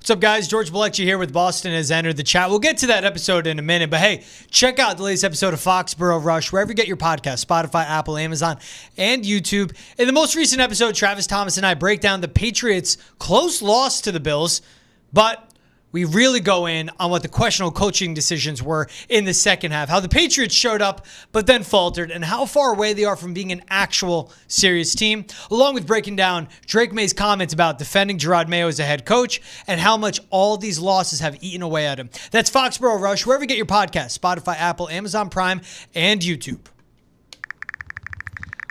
What's up, guys? George Balekji here with Boston has entered the chat. We'll get to that episode in a minute, but hey, check out the latest episode of Foxborough Rush, wherever you get your podcast, Spotify, Apple, Amazon, and YouTube. In the most recent episode, Travis, Thomas, and I break down the Patriots' close loss to the Bills, but we really go in on what the questionable coaching decisions were in the second half, how the Patriots showed up but then faltered, and how far away they are from being an actual serious team, along with breaking down Drake May's comments about defending Jerod Mayo as a head coach and how much all these losses have eaten away at him. That's Foxborough Rush, wherever you get your podcast, Spotify, Apple, Amazon Prime, and YouTube.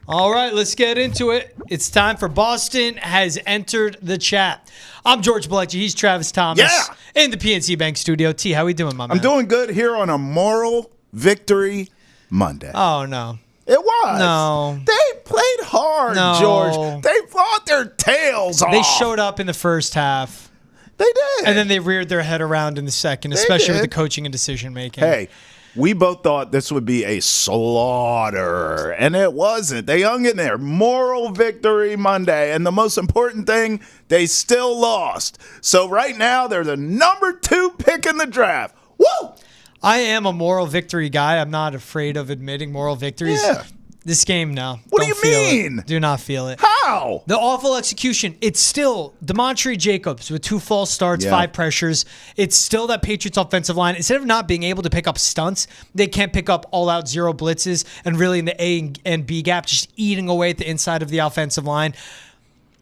All right, let's get into it. It's time for Boston has entered the chat. I'm George Balekji. He's Travis Thomas in the PNC Bank studio. T, how we doing, my man? I'm doing good here on a moral victory Monday. Oh, no. It was. No. They played hard, No. George. They fought their tails off. They showed up in the first half. They did. And then they reared their head around in the second, especially with the coaching and decision-making. Hey, we both thought this would be a slaughter, and it wasn't. They hung in there. Moral victory Monday. And the most important thing, they still lost. So right now, they're the number 2 pick in the draft. Woo! I am a moral victory guy. I'm not afraid of admitting moral victories. Yeah. This game, no. What Don't do you feel mean? It. Do not feel it. How? The awful execution. It's still DeMontre Jacobs with 2 false starts, 5 pressures. It's still that Patriots offensive line. Instead of not being able to pick up stunts, they can't pick up all-out 0 blitzes and really in the A and B gap, just eating away at the inside of the offensive line.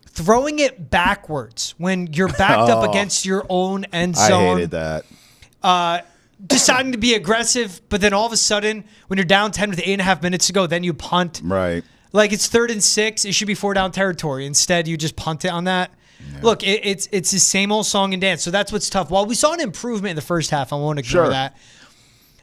Throwing it backwards when you're backed up against your own end zone. I hated that. Deciding to be aggressive, but then all of a sudden, when you're down 10 with 8.5 minutes to go, then you punt. Right. Like it's 3rd and 6. It should be 4-down territory. Instead, you just punt it on that. Yeah. Look, it's the same old song and dance. So that's what's tough. While we saw an improvement in the first half, I won't ignore that.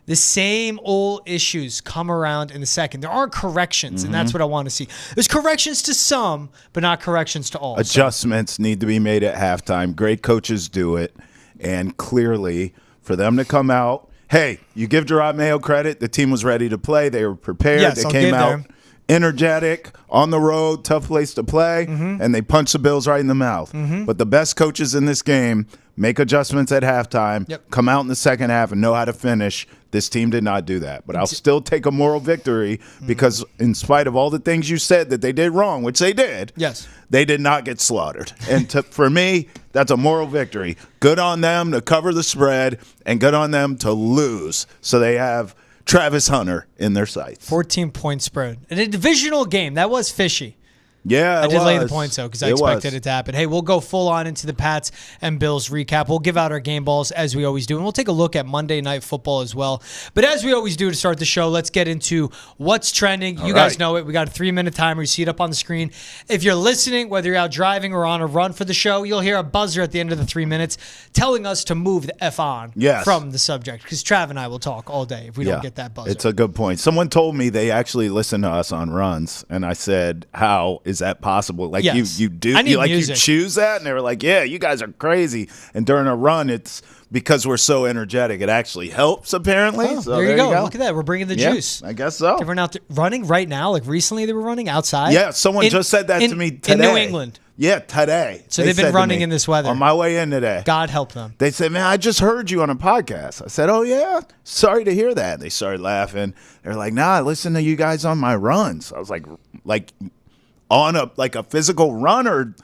The same old issues come around in the second. There are corrections, and that's what I want to see. There's corrections to some, but not corrections to all. Adjustments need to be made at halftime. Great coaches do it. And clearly, for them to come out, hey, you give Jerod Mayo credit. The team was ready to play. They were prepared. Yes, they I'll came give out them. Energetic, on the road, tough place to play, and they punched the Bills right in the mouth. But the best coaches in this game make adjustments at halftime, come out in the second half, and know how to finish. This team did not do that. But I'll still take a moral victory because in spite of all the things you said that they did wrong, which they did, they did not get slaughtered. And for me, that's a moral victory. Good on them to cover the spread and good on them to lose. So they have Travis Hunter in their sights. 14-point spread. In a divisional game, that was fishy. Yeah, I did lay the points, though, because I expected it to happen. Hey, we'll go full on into the Pats and Bills recap. We'll give out our game balls as we always do, and we'll take a look at Monday Night Football as well. But as we always do to start the show, let's get into what's trending. You guys know it. We got a 3-minute timer. You see it up on the screen. If you're listening, whether you're out driving or on a run for the show, you'll hear a buzzer at the end of the 3 minutes telling us to move the F on from the subject, because Trav and I will talk all day if we don't get that buzzer. It's a good point. Someone told me they actually listen to us on runs, and I said, how is that possible? Like you do, you choose that, and they were like, yeah, you guys are crazy. And during a run, it's because we're so energetic, it actually helps apparently. Oh, so there you go. Look at that. We're bringing the juice. I guess so. Everyone out there running right now, like recently they were running outside. Yeah, someone just said that to me today. In New England. Yeah, today. So they've been running in this weather. On my way in today. God help them. They said, man, I just heard you on a podcast. I said, oh, yeah? Sorry to hear that. They started laughing. They're like, nah, I listen to you guys on my runs. I was like on a physical run, or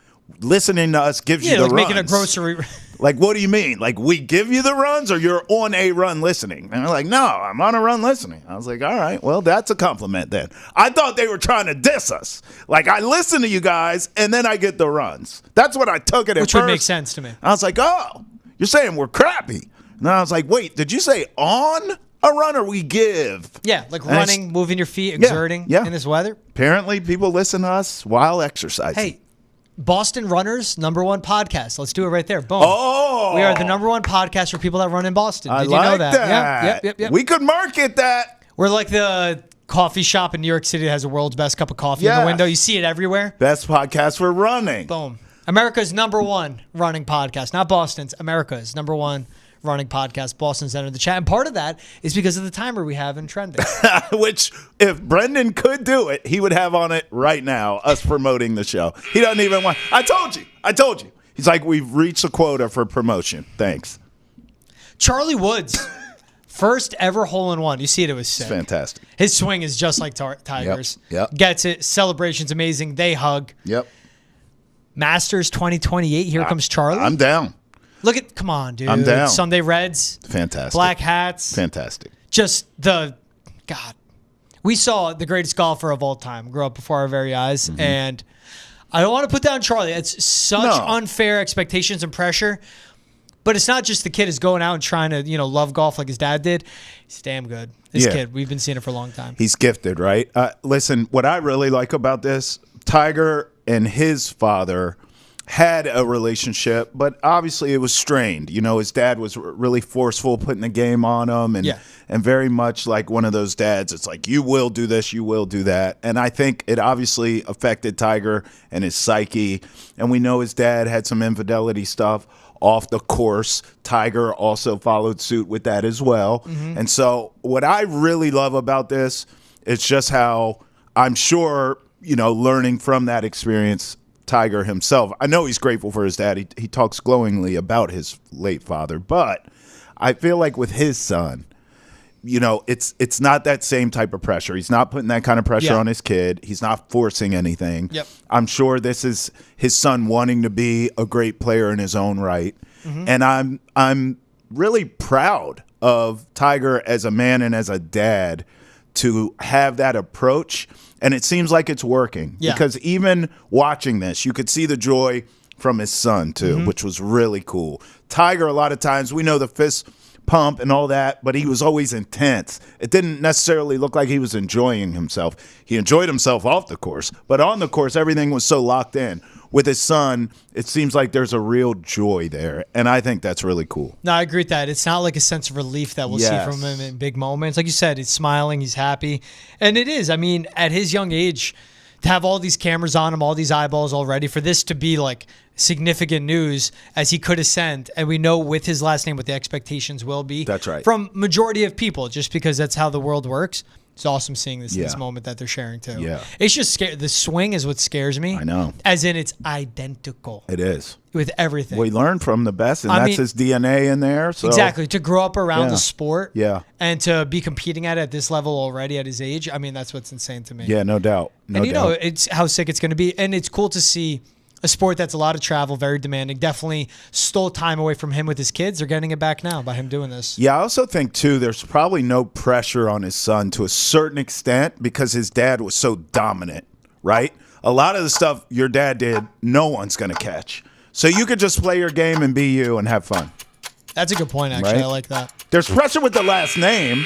listening to us gives you the runs? Making a grocery. Like, what do you mean? Like, we give you the runs, or you're on a run listening? And they're like, no, I'm on a run listening. I was like, all right, well, that's a compliment then. I thought they were trying to diss us. Like, I listen to you guys, and then I get the runs. That's what I took it at first. Which would make sense to me. I was like, oh, you're saying we're crappy. And I was like, wait, did you say on a run or we give? Yeah, like running, moving your feet, exerting in this weather. Apparently, people listen to us while exercising. Hey, Boston Runners, #1 podcast. Let's do it right there. Boom. Oh. We are the #1 podcast for people that run in Boston. Did I you like know that? Yep. We could market that. We're like the coffee shop in New York City that has the world's best cup of coffee in the window. You see it everywhere. Best podcast for running. Boom. America's #1 running podcast. Not Boston's. America's #1 running podcast. Boston's entered the chat. And part of that is because of the timer we have in trending. Which, if Brendan could do it, he would have on it right now, us promoting the show. He doesn't even want. I told you. He's like, we've reached a quota for promotion. Thanks. Charlie Woods, first ever hole-in-one. You see it was sick. It's fantastic. His swing is just like Tiger's. Yep. Gets it. Celebration's amazing. They hug. Yep. Masters 2028. Here comes Charlie. I'm down. Come on, dude. I'm down. Sunday Reds. Fantastic. Black hats. Fantastic. Just God. We saw the greatest golfer of all time grow up before our very eyes. Mm-hmm. And I don't want to put down Charlie. It's such unfair expectations and pressure. But it's not just the kid is going out and trying to, love golf like his dad did. He's damn good. This kid, we've been seeing it for a long time. He's gifted, right? Listen, what I really like about this, Tiger and his father had a relationship, but obviously it was strained. His dad was really forceful, putting the game on him, and very much like one of those dads. It's like, you will do this, you will do that. And I think it obviously affected Tiger and his psyche. And we know his dad had some infidelity stuff off the course. Tiger also followed suit with that as well. Mm-hmm. And so what I really love about this is just how I'm sure, learning from that experience, Tiger himself, I know he's grateful for his dad. He talks glowingly about his late father, but I feel like with his son, it's not that same type of pressure. He's not putting that kind of pressure on his kid. He's not forcing anything. Yep. I'm sure this is his son wanting to be a great player in his own right. Mm-hmm. And I'm really proud of Tiger as a man and as a dad to have that approach. And it seems like it's working because even watching this, you could see the joy from his son too, which was really cool. Tiger, a lot of times, we know the fist pump and all that, but he was always intense. It didn't necessarily look like he was enjoying himself. He enjoyed himself off the course, but on the course, everything was so locked in. With his son, it seems like there's a real joy there, and I think that's really cool. No, I agree with that. It's not like a sense of relief that we'll see from him in big moments. Like you said, he's smiling, he's happy, and it is. I mean, at his young age, to have all these cameras on him, all these eyeballs already, for this to be like significant news as he could ascend, and we know with his last name what the expectations will be. That's right. From majority of people, just because that's how the world works. It's awesome seeing this in this moment that they're sharing too. Yeah. It's just scary. The swing is what scares me. I know. As in it's identical. It is. With everything. We learn from the best, and that's his DNA in there. So. Exactly. To grow up around the sport and to be competing at this level already at his age, I mean, that's what's insane to me. Yeah, no doubt. No doubt. It's how sick it's going to be. And it's cool to see a sport that's a lot of travel, very demanding. Definitely stole time away from him with his kids. They're getting it back now by him doing this. Yeah, I also think, too, there's probably no pressure on his son to a certain extent because his dad was so dominant, right? A lot of the stuff your dad did, no one's going to catch. So you could just play your game and be you and have fun. That's a good point, actually. Right? I like that. There's pressure with the last name,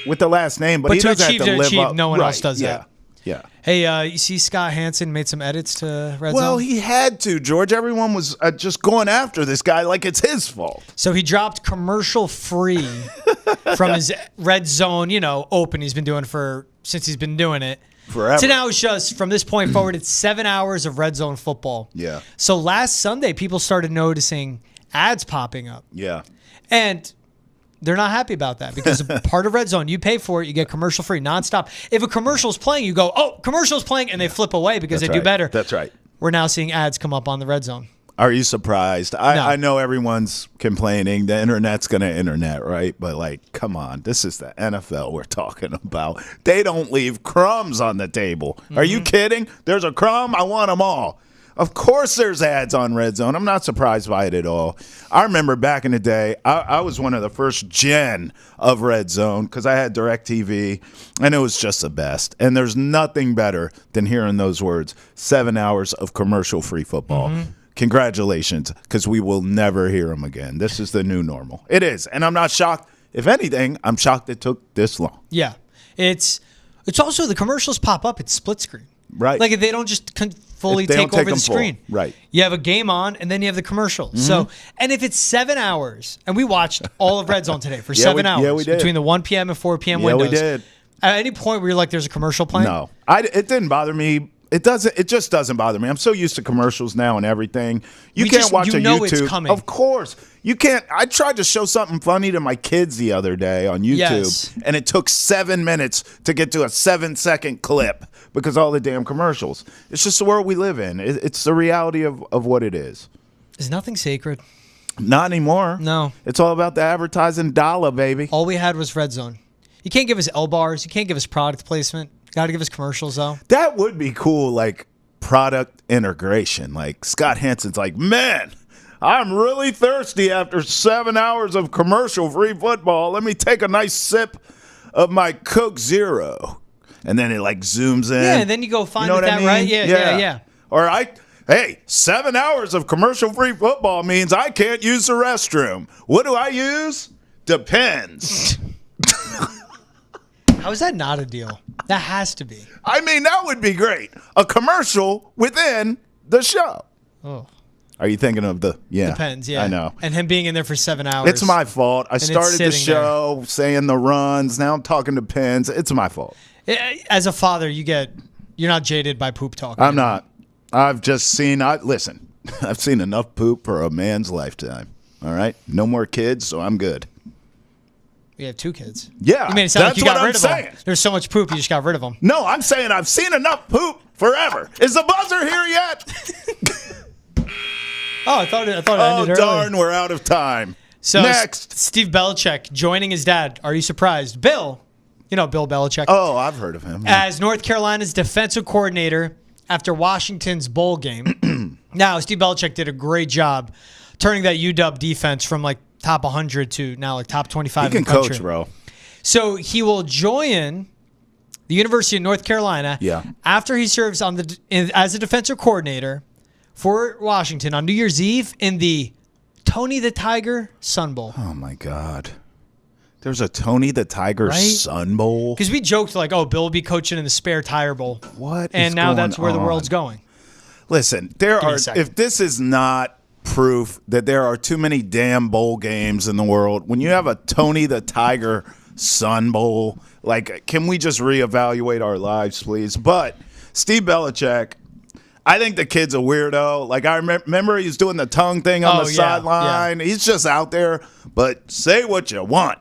but he doesn't have to live up. No one else does that. Yeah. Hey, you see Scott Hansen made some edits to RedZone? Well, he had to, George. Everyone was just going after this guy like it's his fault. So he dropped commercial-free from his RedZone, open he's been doing since he's been doing it. Forever. So now it's just, from this point forward, it's 7 hours of RedZone football. Yeah. So last Sunday, people started noticing ads popping up. Yeah. And they're not happy about that because part of RedZone, you pay for it, you get commercial free nonstop. If a commercial's playing, you go, oh, commercial's playing, and they flip away because they do better. That's right. We're now seeing ads come up on the RedZone. Are you surprised? I know everyone's complaining. The internet's going to internet, right? But, come on. This is the NFL we're talking about. They don't leave crumbs on the table. Mm-hmm. Are you kidding? There's a crumb? I want them all. Of course there's ads on RedZone. I'm not surprised by it at all. I remember back in the day, I was one of the first gen of RedZone because I had DirecTV, and it was just the best. And there's nothing better than hearing those words, 7 hours of commercial-free football. Mm-hmm. Congratulations, because we will never hear them again. This is the new normal. It is, and I'm not shocked. If anything, I'm shocked it took this long. Yeah. It's also the commercials pop up. It's split screen. Right. Like if they don't just fully take over the screen. Right. You have a game on, and then you have the commercial. Mm-hmm. So, and if it's 7 hours, and we watched all of RedZone today for 7 hours. Yeah, we did. Between the 1 p.m. and 4 p.m. windows. Yeah, we did. At any point where you're like, there's a commercial playing? No. It didn't bother me It just doesn't bother me. I'm so used to commercials now and everything. You can't watch a YouTube. It's coming. Of course. You can't. I tried to show something funny to my kids the other day on YouTube, and it took 7 minutes to get to a 7-second clip because all the damn commercials. It's just the world we live in. It's the reality of what it is. Is nothing sacred? Not anymore. No. It's all about the advertising dollar, baby. All we had was RedZone. You can't give us L-bars. You can't give us product placement. Got to give us commercials, though. That would be cool, like product integration. Like Scott Hansen's like, man, I'm really thirsty after 7 hours of commercial-free football. Let me take a nice sip of my Coke Zero. And then it like zooms in. Yeah, and then you go find that, right? Yeah. Or hey, 7 hours of commercial-free football means I can't use the restroom. What do I use? Depends. How is that not a deal? That has to be. I mean, that would be great. A commercial within the show. Oh. Are you thinking of the, Depends, yeah. I know. And him being in there for 7 hours. It's my fault. I started the show saying the runs. Now I'm talking to Pens. It's my fault. As a father, you're not jaded by poop talk. I'm not. I've just seen, listen, I've seen enough poop for a man's lifetime. All right? No more kids, so I'm good. We have 2 kids. Yeah, you made it sound like you got rid of saying. them. There's so much poop, you just got rid of them. No, I'm saying I've seen enough poop forever. Is the buzzer here yet? I thought it ended early. Darn, we're out of time. So next, Steve Belichick joining his dad. Are you surprised? Bill, Bill Belichick. Oh, I've heard of him. As North Carolina's defensive coordinator after Washington's bowl game. Now, Steve Belichick did a great job turning that UW defense from like top 100 to now like top 25 in the country. He can coach, bro. So he will join the University of North Carolina after he serves as a defensive coordinator for Washington on New Year's Eve in the Tony the Tiger Sun Bowl. Oh, my God. There's a Tony the Tiger Sun Bowl? Because we joked like, Bill will be coaching in the Spare Tire Bowl. What and now that's where the world's going. Listen, if this is not proof that there are too many damn bowl games in the world, when you have a Tony the Tiger Sun Bowl, like, can we just reevaluate our lives, please? But Steve Belichick, I think the kid's a weirdo. Like, I remember he's doing the tongue thing on the sideline. Yeah. He's just out there, but say what you want.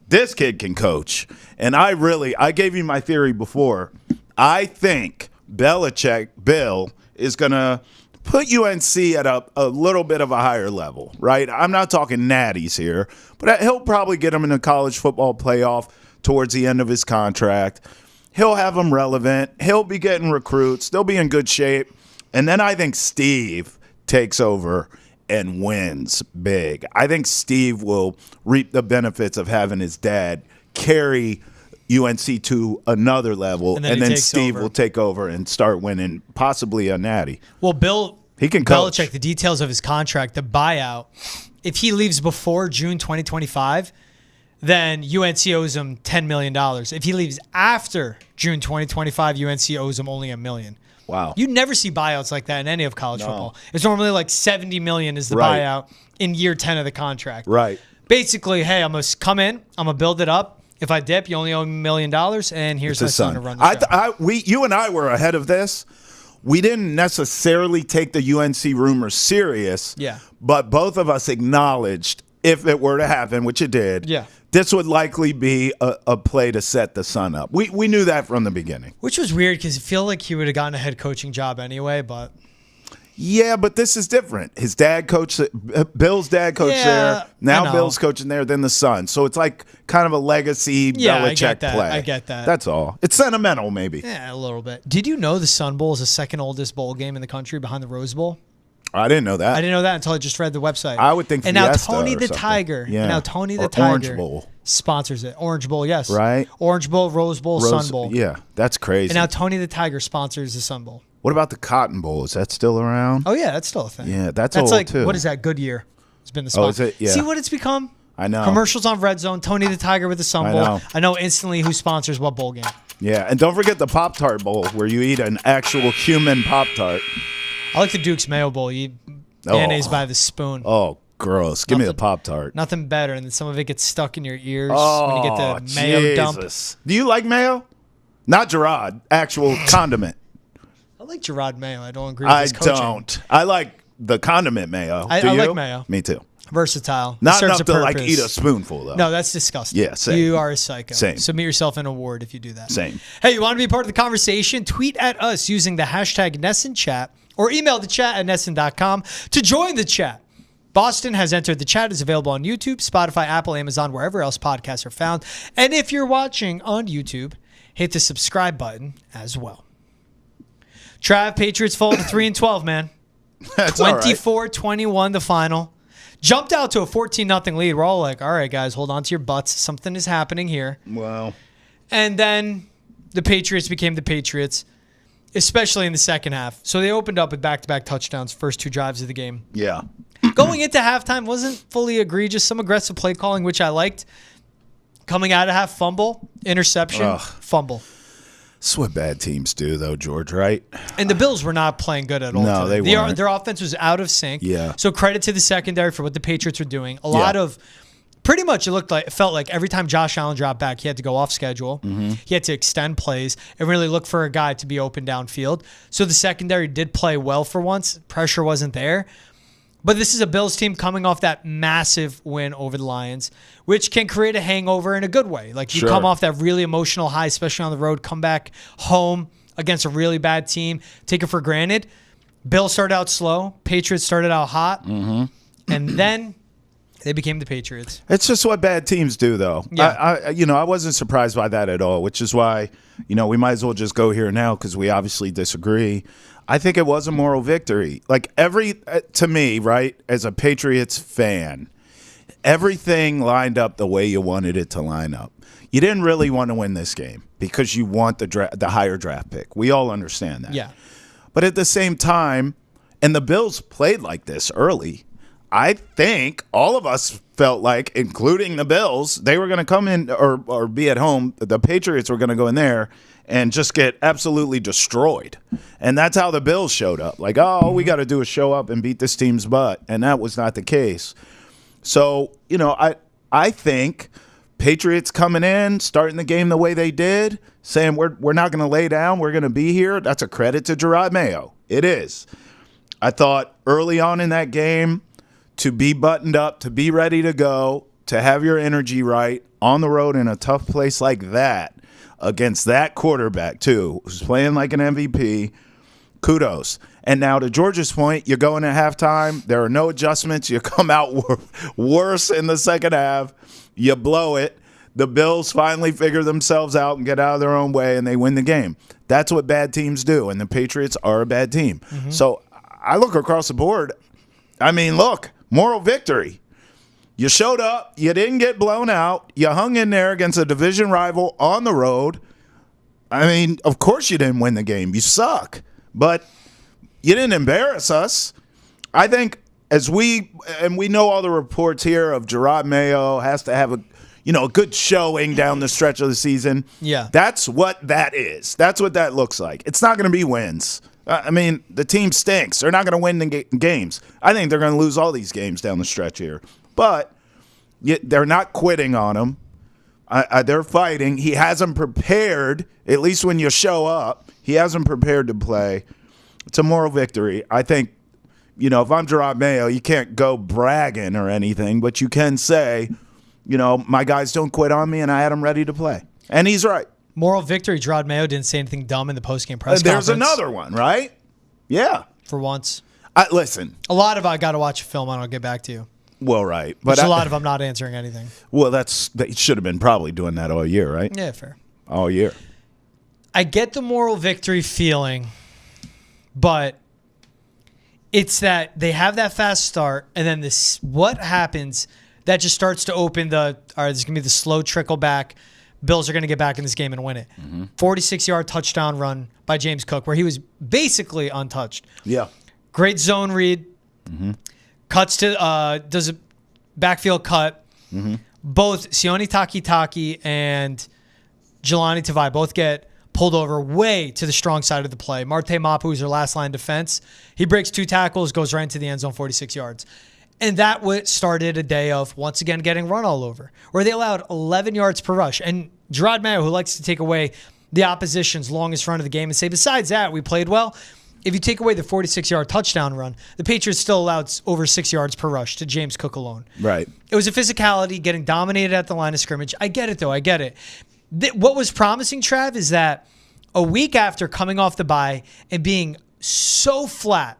This kid can coach. And I gave you my theory before. I think Bill, is going to put UNC at a little bit of a higher level, right? I'm not talking natties here, but he'll probably get them in a college football playoff towards the end of his contract. He'll have them relevant. He'll be getting recruits. They'll be in good shape. And then I think Steve takes over and wins big. I think Steve will reap the benefits of having his dad carry UNC to another level, and then Steve will take over and start winning possibly a natty. Well, he can coach. Belichick, the details of his contract, the buyout, if he leaves before June 2025, then UNC owes him $10 million. If he leaves after June 2025, UNC owes him only $1 million. Wow. You never see buyouts like that in any of college football. It's normally like $70 million is the buyout in year 10 of the contract. Right. Basically, hey, I'm going to come in, I'm going to build it up. If I dip, you only owe $1 million, and here's my son to run the show. You and I were ahead of this. We didn't necessarily take the UNC rumors serious, but both of us acknowledged if it were to happen, which it did, this would likely be a play to set the Sun up. We knew that from the beginning. Which was weird because I feel like he would have gotten a head coaching job anyway, but... Yeah, but this is different. His dad coached, Bill's dad coached there. Now Bill's coaching there, then the son. So it's like kind of a legacy Belichick play. I get that. That's all. It's sentimental, maybe. Yeah, a little bit. Did you know the Sun Bowl is the second oldest bowl game in the country behind the Rose Bowl? I didn't know that. I didn't know that until I just read the website. I would think and Fiesta now Tony or the something. Tiger. Yeah. Now Tony the or Tiger Orange Bowl sponsors it. Orange Bowl, yes. Right. Orange Bowl, Rose Bowl, Sun Bowl. Yeah, that's crazy. And now Tony the Tiger sponsors the Sun Bowl. What about the Cotton Bowl? Is that still around? Oh, yeah, that's still a thing. Yeah, that's old, like, too. What is that? Goodyear has been the sponsor. Oh, is it? Yeah. See what it's become? I know. Commercials on RedZone, Tony the Tiger with the Sun Bowl. I know instantly who sponsors what bowl game. Yeah, and don't forget the Pop-Tart Bowl where you eat an actual human Pop-Tart. I like the Duke's Mayo Bowl. You eat mayonnaise by the spoon. Oh, gross. Give me the Pop-Tart. Nothing better. And then some of it gets stuck in your ears when you get the mayo dump. Do you like mayo? Not Jerod. Actual condiment. I like Jerod Mayo. I don't agree with his coaching. I don't. I like the condiment Mayo. I like Mayo. Me too. Versatile. Not enough to like eat a spoonful though. No, that's disgusting. Yeah, same. You are a psycho. Same. Submit yourself an award if you do that. Same. Hey, you want to be part of the conversation? Tweet at us using the hashtag NessenChat or email the chat at Nessen.com to join the chat. Boston has entered the chat. It's available on YouTube, Spotify, Apple, Amazon, wherever else podcasts are found. And if you're watching on YouTube, hit the subscribe button as well. Trav, Patriots fall to 3-12, man. That's 24-21 the final. Jumped out to a 14-0 lead. We're all like, all right, guys, hold on to your butts. Something is happening here. Wow. And then the Patriots became the Patriots, especially in the second half. So they opened up with back-to-back touchdowns, first 2 drives of the game. Yeah. Going into halftime wasn't fully egregious. Some aggressive play calling, which I liked. Coming out of half, fumble, interception, fumble. That's what bad teams do, though, George, right? And the Bills were not playing good at all. No, they weren't. Their offense was out of sync. Yeah. So credit to the secondary for what the Patriots were doing. A lot of, pretty much it felt like every time Josh Allen dropped back, he had to go off schedule. Mm-hmm. He had to extend plays and really look for a guy to be open downfield. So the secondary did play well for once. Pressure wasn't there. But this is a Bills team coming off that massive win over the Lions, which can create a hangover in a good way. Like you come off that really emotional high, especially on the road, come back home against a really bad team, take it for granted. Bills started out slow. Patriots started out hot. Mm-hmm. And then they became the Patriots. It's just what bad teams do, though. Yeah. I wasn't surprised by that at all, which is why, we might as well just go here now because we obviously disagree. I think it was a moral victory. Like to me, right, as a Patriots fan, everything lined up the way you wanted it to line up. You didn't really want to win this game because you want the higher draft pick. We all understand that. Yeah. But at the same time, and the Bills played like this early, I think all of us felt like, including the Bills, they were going to come in or be at home. The Patriots were going to go in there and just get absolutely destroyed. And that's how the Bills showed up. Like, all we got to do is show up and beat this team's butt. And that was not the case. So, I think Patriots coming in, starting the game the way they did, saying we're not going to lay down, we're going to be here, that's a credit to Jerod Mayo. It is. I thought early on in that game, to be buttoned up, to be ready to go, to have your energy right on the road in a tough place like that, against that quarterback, too, who's playing like an MVP, kudos. And now to George's point, you're going at halftime. There are no adjustments. You come out worse in the second half. You blow it. The Bills finally figure themselves out and get out of their own way, and they win the game. That's what bad teams do, and the Patriots are a bad team. Mm-hmm. So I look across the board. I mean, look, moral victory. You showed up. You didn't get blown out. You hung in there against a division rival on the road. I mean, of course you didn't win the game. You suck. But you didn't embarrass us. I think we know all the reports here of Jerod Mayo has to have a good showing down the stretch of the season. Yeah. That's what that is. That's what that looks like. It's not going to be wins. I mean, the team stinks. They're not going to win the games. I think they're going to lose all these games down the stretch here. But they're not quitting on him. They're fighting. He hasn't prepared, at least when you show up, he hasn't prepared to play. It's a moral victory. I think, if I'm Jerod Mayo, you can't go bragging or anything, but you can say, my guys don't quit on me and I had them ready to play. And he's right. Moral victory. Jerod Mayo didn't say anything dumb in the postgame press conference. There's another one, right? Yeah. For once. Listen. A lot of I got to watch a film and I'll get back to you. Well, right. But a lot of I'm not answering anything. Well, they should have been probably doing that all year, right? Yeah, fair. All year. I get the moral victory feeling, but it's that they have that fast start, and then what happens that just starts to open there's going to be the slow trickle back. Bills are going to get back in this game and win it. Mm-hmm. 46-yard touchdown run by James Cook, where he was basically untouched. Yeah. Great zone read. Mm-hmm. Cuts to does a backfield cut. Mm-hmm. Both Sione Takitaki and Jelani Tavai both get pulled over way to the strong side of the play. Marte Mapu, who's their last line defense, he breaks 2 tackles, goes right into the end zone, 46 yards. And that started a day of, once again, getting run all over, where they allowed 11 yards per rush. And Jerod Mayo, who likes to take away the opposition's longest run of the game and say, besides that, we played well, if you take away the 46-yard touchdown run, the Patriots still allowed over 6 yards per rush to James Cook alone. Right. It was a physicality, getting dominated at the line of scrimmage. I get it, though. I get it. What was promising, Trav, is that a week after coming off the bye and being so flat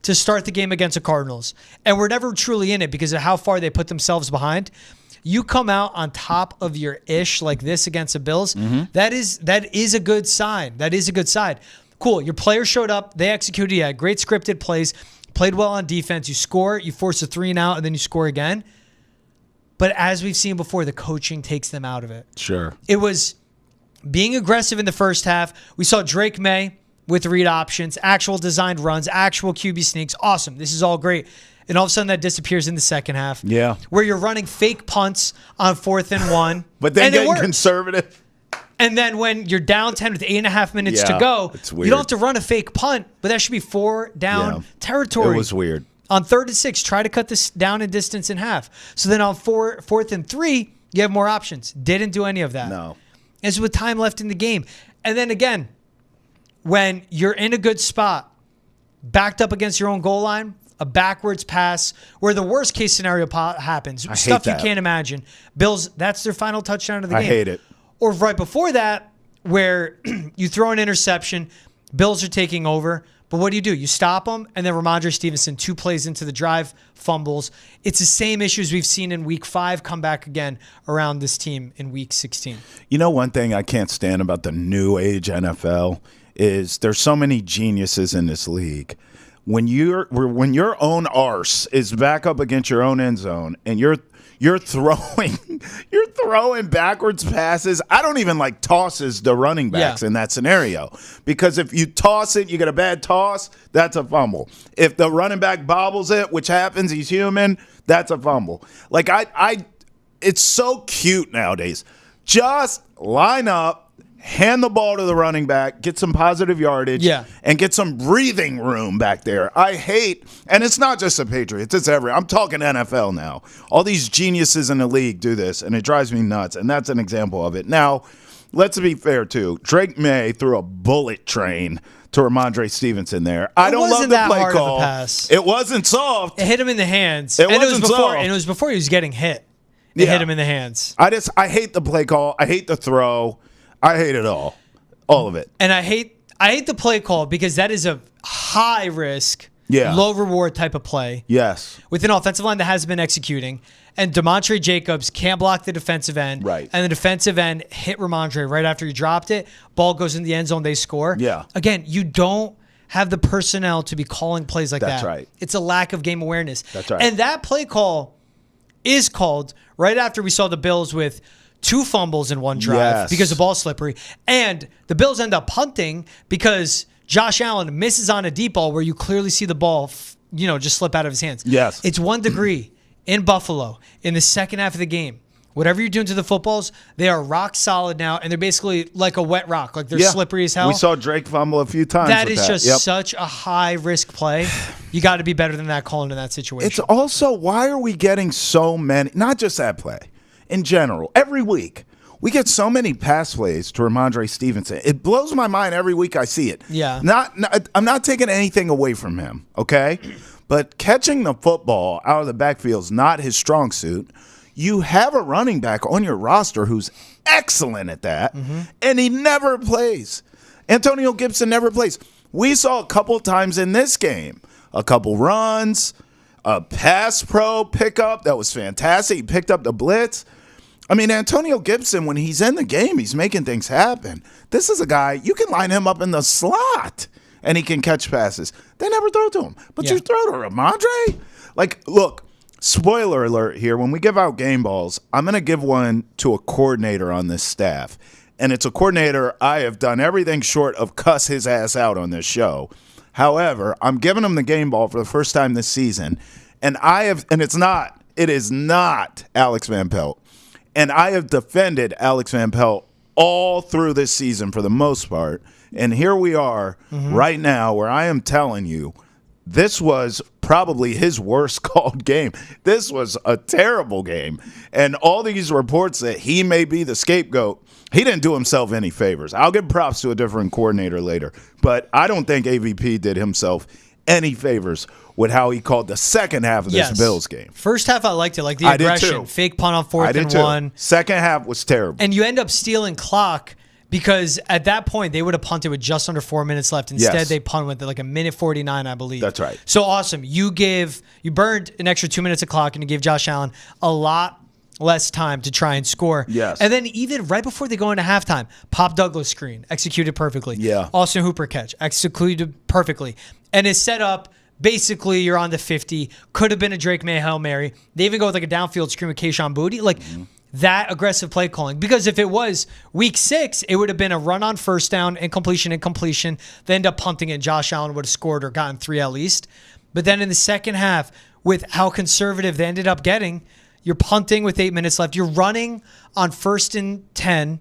to start the game against the Cardinals, and we're never truly in it because of how far they put themselves behind, you come out on top of your ish like this against the Bills, that is a good sign. That is a good sign. Cool. Your players showed up. They executed. Yeah, great scripted plays. Played well on defense. You score. You force a 3 and out, and then you score again. But as we've seen before, the coaching takes them out of it. Sure. It was being aggressive in the first half. We saw Drake Maye with read options, actual designed runs, actual QB sneaks. Awesome. This is all great. And all of a sudden that disappears in the second half. Yeah. Where you're running fake punts on 4th and 1. But then getting conservative. And then when you're down 10 with 8.5 minutes to go, you don't have to run a fake punt, but that should be 4 down territory. It was weird. On 3rd and 6, try to cut this down in distance in half. So then on 4th and 3, you have more options. Didn't do any of that. No. As with time left in the game. And then again, when you're in a good spot, backed up against your own goal line, a backwards pass where the worst case scenario happens. Stuff you can't imagine. Bills, that's their final touchdown of the game. I hate it. Or right before that, where you throw an interception, Bills are taking over. But what do? You stop them, and then Ramondre Stevenson, 2 plays into the drive, fumbles. It's the same issues we've seen in Week 5 come back again around this team in Week 16. You know, one thing I can't stand about the new age NFL is there's so many geniuses in this league. When your own arse is back up against your own end zone and you're throwing backwards passes. I don't even like tosses to running backs in that scenario, because if you toss it, you get a bad toss, that's a fumble. If the running back bobbles it, which happens, he's human, that's a fumble. Like it's so cute nowadays. Just line up, hand the ball to the running back, get some positive yardage, and get some breathing room back there. I hate, and it's not just the Patriots, it's I'm talking NFL now. All these geniuses in the league do this, and it drives me nuts, and that's an example of it. Now, let's be fair, too. Drake Maye threw a bullet train to Ramondre Stevenson there. I don't love the play call. It wasn't soft. It hit him in the hands. It wasn't soft. And it was before he was getting hit. It hit him in the hands. I hate the play call. I hate the throw. I hate it all of it. And I hate the play call because that is a high risk, low reward type of play. Yes. With an offensive line that hasn't been executing. And DeMontre Jacobs can't block the defensive end. Right. And the defensive end hit Ramondre right after he dropped it. Ball goes in the end zone, they score. Yeah. Again, you don't have the personnel to be calling plays like that. That's right. It's a lack of game awareness. That's right. And that play call is called right after we saw the Bills with 2 fumbles in one drive because the ball's slippery. And the Bills end up punting because Josh Allen misses on a deep ball where you clearly see the ball, just slip out of his hands. Yes. It's 1 degree in Buffalo in the second half of the game. Whatever you're doing to the footballs, they are rock solid now, and they're basically like a wet rock. Like they're slippery as hell. We saw Drake fumble a few times. That is just such a high-risk play. You got to be better than that calling in that situation. It's also, why are we getting so many, not just that play, in general, every week, we get so many pass plays to Ramondre Stevenson. It blows my mind every week I see it. Yeah. I'm not taking anything away from him, okay? But catching the football out of the backfield is not his strong suit. You have a running back on your roster who's excellent at that, and he never plays. Antonio Gibson never plays. We saw a couple times in this game, a couple runs, a pass pro pickup that was fantastic. He picked up the blitz. I mean, Antonio Gibson, when he's in the game, he's making things happen. This is a guy, you can line him up in the slot, and he can catch passes. They never throw to him. But you throw to Ramondre? Like, look, spoiler alert here. When we give out game balls, I'm going to give one to a coordinator on this staff. And it's a coordinator I have done everything short of cuss his ass out on this show. However, I'm giving him the game ball for the first time this season. And it is not Alex Van Pelt. And I have defended Alex Van Pelt all through this season for the most part. And here we are right now where I am telling you, this was probably his worst called game. This was a terrible game. And all these reports that he may be the scapegoat He didn't do himself any favors. I'll give props to a different coordinator later, but I don't think AVP did himself any favors with how he called the second half of this Bills game. First half, I liked it, like the aggression, fake punt on 4th and 1. Second half was terrible. And you end up stealing clock because at that point, they would have punted with just under 4 minutes left. Instead, they punted with like a minute 49, I believe. That's right. So awesome. You burned an extra 2 minutes of clock and you gave Josh Allen a lot less time to try and score. Yes. And then even right before they go into halftime, Pop Douglas screen, executed perfectly. Yeah. Austin Hooper catch, executed perfectly. And it's set up, basically you're on the 50, could have been a Drake Maye Hail Mary. They even go with like a downfield screen with Kayshon Boutte. Like that aggressive play calling. Because if it was week 6, it would have been a run on first down, incompletion. They end up punting it. Josh Allen would have scored or gotten 3 at least. But then in the second half, with how conservative they ended up getting, you're punting with 8 minutes left. You're running on 1st and 10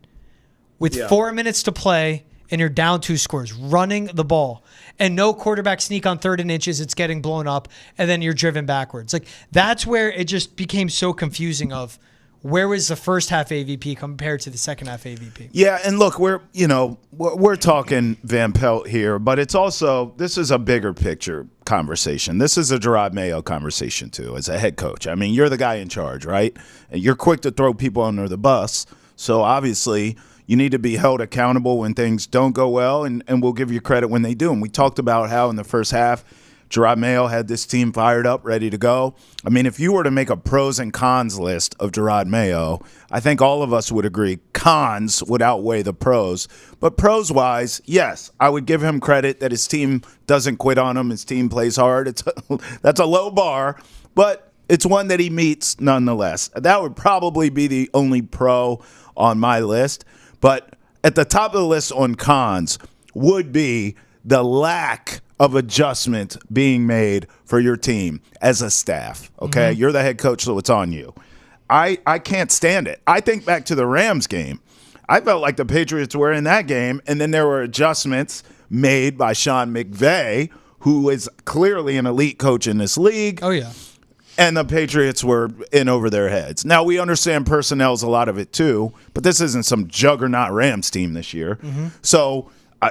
with 4 minutes to play, and you're down 2 scores, running the ball. And no quarterback sneak on 3rd and inches. It's getting blown up, and then you're driven backwards. Like that's where it just became so confusing of where was the first half AVP compared to the second half AVP. Yeah, and look, we're talking Van Pelt here, but it's also, this is a bigger picture conversation. This is a Jerod Mayo conversation too, as a head coach. I mean, you're the guy in charge, right? And you're quick to throw people under the bus. So obviously, you need to be held accountable when things don't go well, and we'll give you credit when they do. And we talked about how in the first half, Jerod Mayo had this team fired up, ready to go. I mean, if you were to make a pros and cons list of Jerod Mayo, I think all of us would agree cons would outweigh the pros. But pros-wise, yes, I would give him credit that his team doesn't quit on him. His team plays hard. That's a low bar, but it's one that he meets nonetheless. That would probably be the only pro on my list. But at the top of the list on cons would be the lack of adjustment being made for your team as a staff, okay? You're the head coach, so it's on you. I can't stand it. I think back to the Rams game. I felt like the Patriots were in that game, and then there were adjustments made by Sean McVay, who is clearly an elite coach in this league. Oh, yeah. And the Patriots were in over their heads. Now, we understand personnel's a lot of it too, but this isn't some juggernaut Rams team this year. So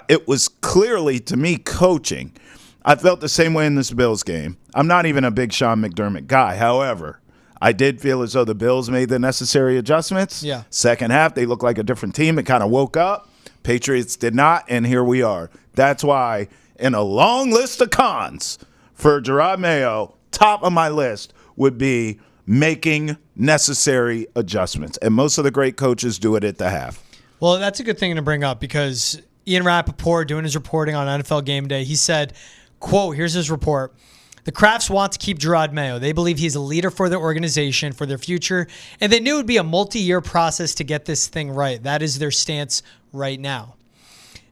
it was clearly, to me, coaching. I felt the same way in this Bills game. I'm not even a big Sean McDermott guy. However, I did feel as though the Bills made the necessary adjustments. Yeah. Second half, they looked like a different team. It kind of woke up. Patriots did not, and here we are. That's why, in a long list of cons for Jerod Mayo, top of my list would be making necessary adjustments. And most of the great coaches do it at the half. Well, that's a good thing to bring up because Ian Rappaport, doing his reporting on NFL Game Day, he said, quote, here's his report. The Crafts want to keep Jerod Mayo. They believe he's a leader for their organization, for their future, and they knew it would be a multi-year process to get this thing right. That is their stance right now.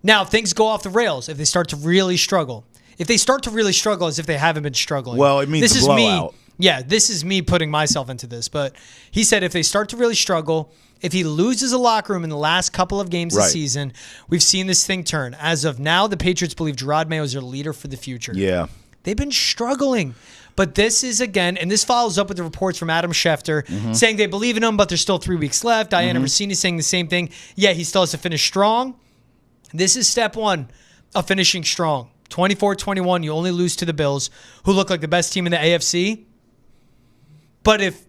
Now, if things go off the rails, if they start to really struggle, as if they haven't been struggling. Well, it means this a is blowout. this is me putting myself into this. But he said if they start to really struggle, if he loses a locker room in the last couple of games this season, we've seen this thing turn. As of now, the Patriots believe Jerod Mayo is their leader for the future. Yeah. They've been struggling. But this is, again, and this follows up with the reports from Adam Schefter saying they believe in him, but there's still 3 weeks left. Diana Rossini saying the same thing. Yeah, he still has to finish strong. This is step one of finishing strong. 24-21, you only lose to the Bills, who look like the best team in the AFC. But if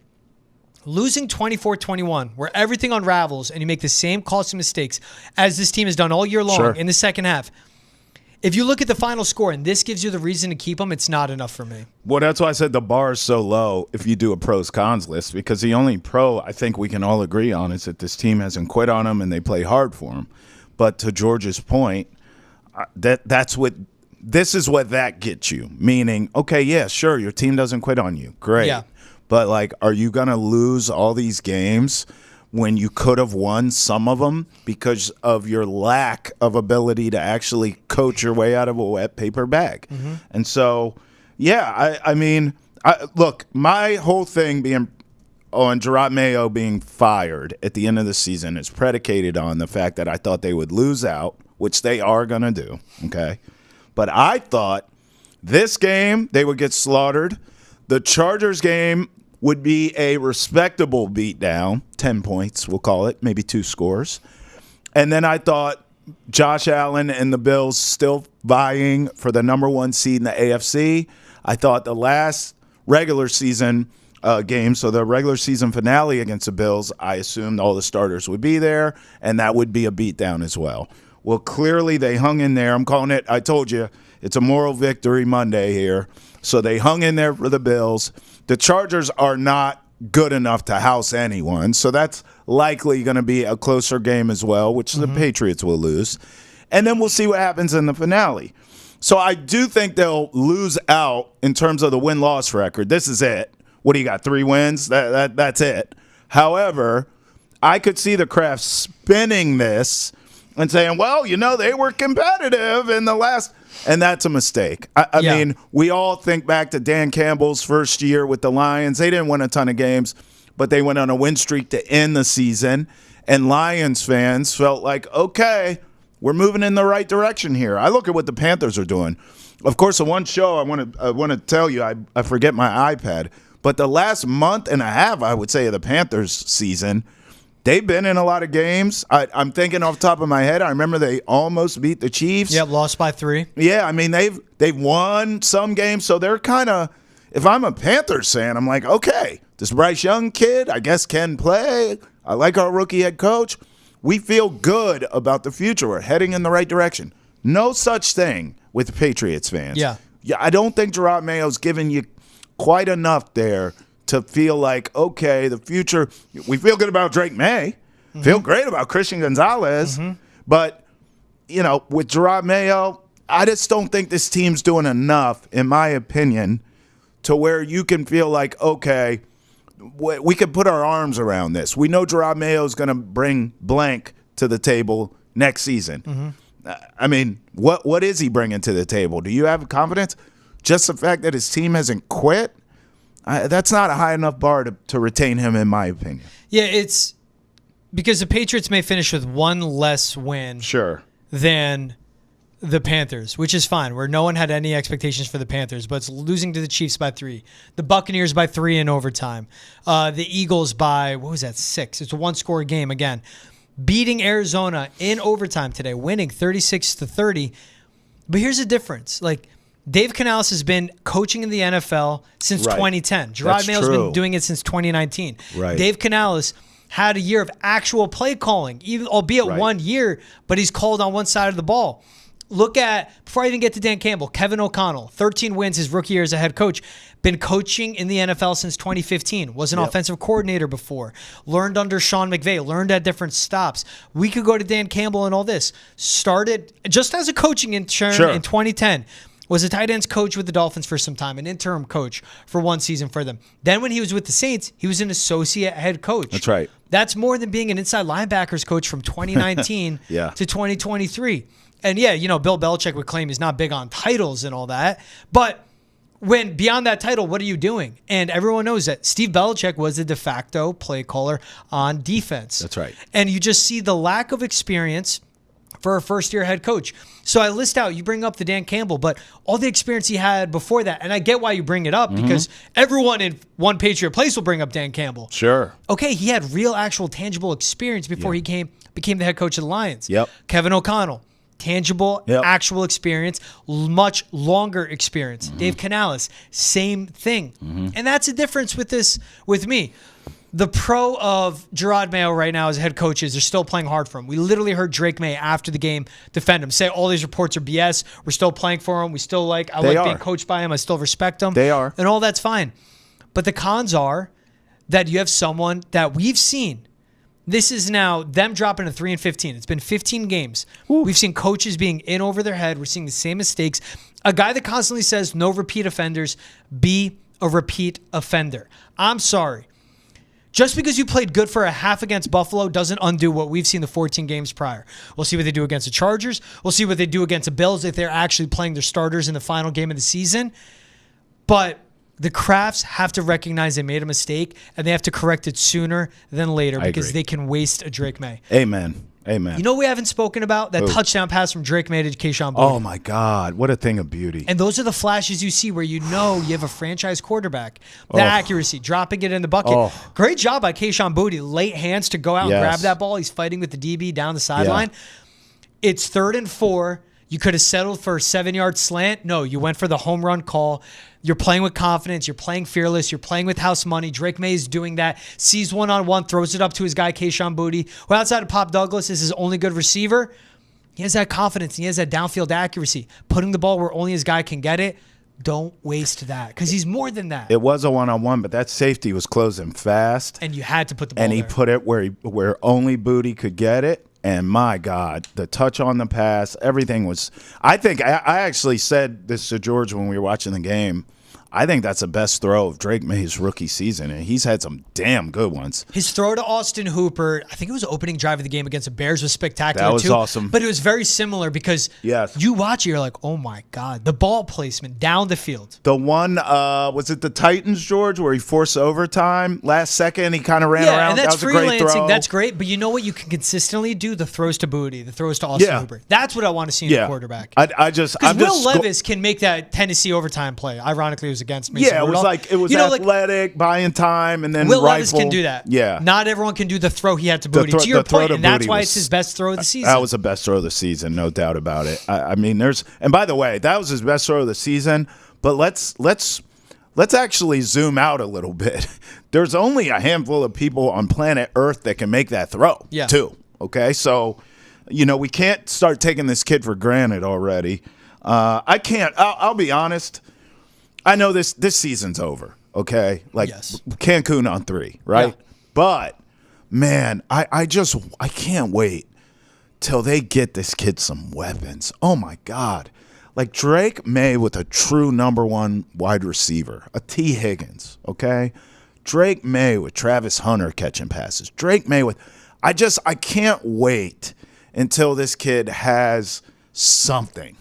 losing 24-21, where everything unravels and you make the same costly mistakes as this team has done all year long in the second half, if you look at the final score and this gives you the reason to keep them, it's not enough for me. Well, that's why I said the bar is so low if you do a pros cons list, because the only pro I think we can all agree on is that this team hasn't quit on them and they play hard for them. But to George's point, this is what that gets you. Meaning, okay, yeah, sure, your team doesn't quit on you. Great. Yeah. But, like, are you going to lose all these games when you could have won some of them because of your lack of ability to actually coach your way out of a wet paper bag? And so, yeah, I mean, look, my whole thing being on Jerod Mayo being fired at the end of the season is predicated on the fact that I thought they would lose out, which they are going to do, okay? But I thought this game, they would get slaughtered. The Chargers game would be a respectable beatdown, 10 points, we'll call it, maybe 2 scores. And then I thought Josh Allen and the Bills still vying for the number 1 seed in the AFC. I thought the last regular season game, so the regular season finale against the Bills, I assumed all the starters would be there, and that would be a beatdown as well. Well, clearly they hung in there. I'm calling it, I told you, it's a moral victory Monday here. So they hung in there for the Bills. The Chargers are not good enough to house anyone, so that's likely going to be a closer game as well, which the Patriots will lose. And then we'll see what happens in the finale. So I do think they'll lose out in terms of the win-loss record. This is it. What do you got, 3 wins? That's it. However, I could see the Kraft spinning this and saying, well, they were competitive in the last – and that's a mistake. I mean, we all think back to Dan Campbell's first year with the Lions. They didn't win a ton of games, but they went on a win streak to end the season. And Lions fans felt like, okay, we're moving in the right direction here. I look at what the Panthers are doing. Of course, the one show I want to tell you, I forget my iPad, but the last month and a half, I would say, of the Panthers season, they've been in a lot of games. I'm thinking off the top of my head, I remember they almost beat the Chiefs. Yep, lost by 3. Yeah, I mean, they've won some games, so they're kind of – if I'm a Panthers fan, I'm like, okay, this Bryce Young kid, I guess, can play. I like our rookie head coach. We feel good about the future. We're heading in the right direction. No such thing with the Patriots fans. Yeah, I don't think Jerod Mayo's given you quite enough there to feel like, okay, the future, we feel good about Drake Maye, feel great about Christian Gonzalez, but, with Jerod Mayo, I just don't think this team's doing enough, in my opinion, to where you can feel like, okay, we can put our arms around this. We know Jerod Mayo's going to bring blank to the table next season. I mean, what is he bringing to the table? Do you have confidence? Just the fact that his team hasn't quit? That's not a high enough bar to retain him, in my opinion. Yeah, it's because the Patriots may finish with 1 less win than the Panthers, which is fine, where no one had any expectations for the Panthers, but it's losing to the Chiefs by 3, the Buccaneers by 3 in overtime, the Eagles by, 6. It's a 1-score game again. Beating Arizona in overtime today, winning 36-30. But here's the difference. Like, Dave Canales has been coaching in the NFL since 2010. Jerod Mayo's been doing it since 2019. Right. Dave Canales had a year of actual play calling, even albeit 1 year, but he's called on one side of the ball. Look at, before I even get to Dan Campbell, Kevin O'Connell, 13 wins his rookie year as a head coach, been coaching in the NFL since 2015, was an offensive coordinator before, learned under Sean McVay, learned at different stops. We could go to Dan Campbell and all this. Started just as a coaching intern in 2010. Was a tight ends coach with the Dolphins for some time, an interim coach for 1 season for them. Then when he was with the Saints, he was an associate head coach. That's right. That's more than being an inside linebackers coach from 2019 to 2023. And Bill Belichick would claim he's not big on titles and all that. But when beyond that title, what are you doing? And everyone knows that Steve Belichick was the de facto play caller on defense. That's right. And you just see the lack of experience for a first-year head coach. So I list out, you bring up the Dan Campbell, but all the experience he had before that, and I get why you bring it up, because everyone in One Patriot Place will bring up Dan Campbell. Sure. Okay, he had real, actual, tangible experience before he became the head coach of the Lions. Yep. Kevin O'Connell, tangible, actual experience, much longer experience. Dave Canales, same thing. And that's the difference with me. The pro of Jerod Mayo right now as head coaches, they're still playing hard for him. We literally heard Drake Maye after the game defend him, say all these reports are BS. We're still playing for him. We still I like being coached by him. I still respect him. They are. And all that's fine. But the cons are that you have someone that we've seen. This is now them dropping to 3-15. It's been 15 games. Oof. We've seen coaches being in over their head. We're seeing the same mistakes. A guy that constantly says no repeat offenders, be a repeat offender. I'm sorry. Just because you played good for a half against Buffalo doesn't undo what we've seen the 14 games prior. We'll see what they do against the Chargers. We'll see what they do against the Bills if they're actually playing their starters in the final game of the season. But the Crafts have to recognize they made a mistake, and they have to correct it sooner than later because they can waste a Drake Maye. Amen. Amen. You know what we haven't spoken about? That touchdown pass from Drake Maye to Kayshon Boutte. Oh, my God. What a thing of beauty. And those are the flashes you see where you know you have a franchise quarterback. The accuracy, dropping it in the bucket. Great job by Kayshon Boutte. Late hands to go out and grab that ball. He's fighting with the DB down the sideline. It's 3rd and 4. You could have settled for a 7-yard slant. No, you went for the home run call. You're playing with confidence. You're playing fearless. You're playing with house money. Drake Maye is doing that. Sees one-on-one, throws it up to his guy, Kayshon Boutte, who outside of Pop Douglas is his only good receiver. He has that confidence. He has that downfield accuracy. Putting the ball where only his guy can get it. Don't waste that because he's more than that. It was a one-on-one, but that safety was closing fast. And you had to put the ball And he there. put it where only Boutte could get it. And my God, the touch on the pass, everything was – I think I actually said this to George when we were watching the game. I think that's the best throw of Drake Maye's rookie season, and he's had some damn good ones. His throw to Austin Hooper, I think it was the opening drive of the game against the Bears, was spectacular That was too. awesome. But it was very similar because you watch it, you're like, oh my God, the ball placement down the field. The one, was it the Titans, George, where he forced overtime last second? He kind of ran around. And that's that was a great throw. That's great. But you know what you can consistently do? The throws to Boutte, the throws to Austin Hooper. That's what I want to see in a quarterback. Because Will Levis can make that Tennessee overtime play. Ironically, it was against Mason Rudolph. It was athletic, buying time, and then Will rifle. Levis can do that. Yeah. Not everyone can do the throw he had to Boutte. To your point, and that's why it's his best throw of the season. That was the best throw of the season, no doubt about it. I mean, and by the way, that was his best throw of the season. But let's actually zoom out a little bit. There's only a handful of people on planet Earth that can make that throw, too. Okay, so we can't start taking this kid for granted already. I can't. I'll be honest. I know this season's over, okay? Cancun on 3, right? Yeah. But, man, I can't wait till they get this kid some weapons. Oh, my God. Like Drake Maye with a true number 1 wide receiver, a T. Higgins, okay? Drake Maye with Travis Hunter catching passes. Drake Maye with – I can't wait until this kid has something.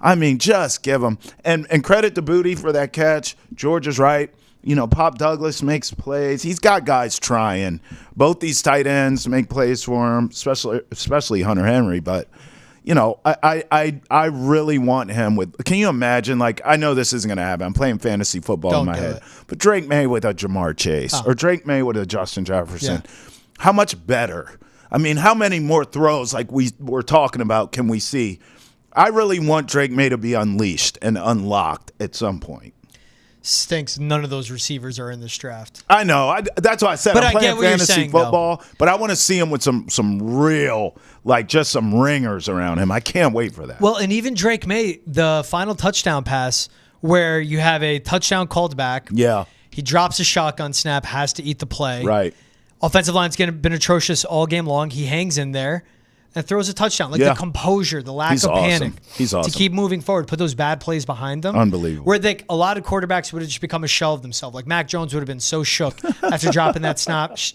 I mean, just give him and credit to Boutte for that catch. George is right. Pop Douglas makes plays. He's got guys trying. Both these tight ends make plays for him, especially Hunter Henry. But I really want him with. Can you imagine? I know this isn't going to happen. I'm playing fantasy football in my head. But Drake Maye with a Jamar Chase or Drake Maye with a Justin Jefferson. Yeah. How much better? I mean, how many more throws like we were talking about can we see? I really want Drake Maye to be unleashed and unlocked at some point. Stinks none of those receivers are in this draft. I know. That's why I said I'm playing fantasy football, but I want to see him with some real, just some ringers around him. I can't wait for that. Well, and even Drake Maye, the final touchdown pass where you have a touchdown called back. Yeah. He drops a shotgun snap, has to eat the play. Right. Offensive line's been atrocious all game long. He hangs in there and throws a touchdown. The composure, the lack of panic. He's awesome. To keep moving forward, put those bad plays behind them. Unbelievable. Where a lot of quarterbacks would have just become a shell of themselves. Like Mac Jones would have been so shook after dropping that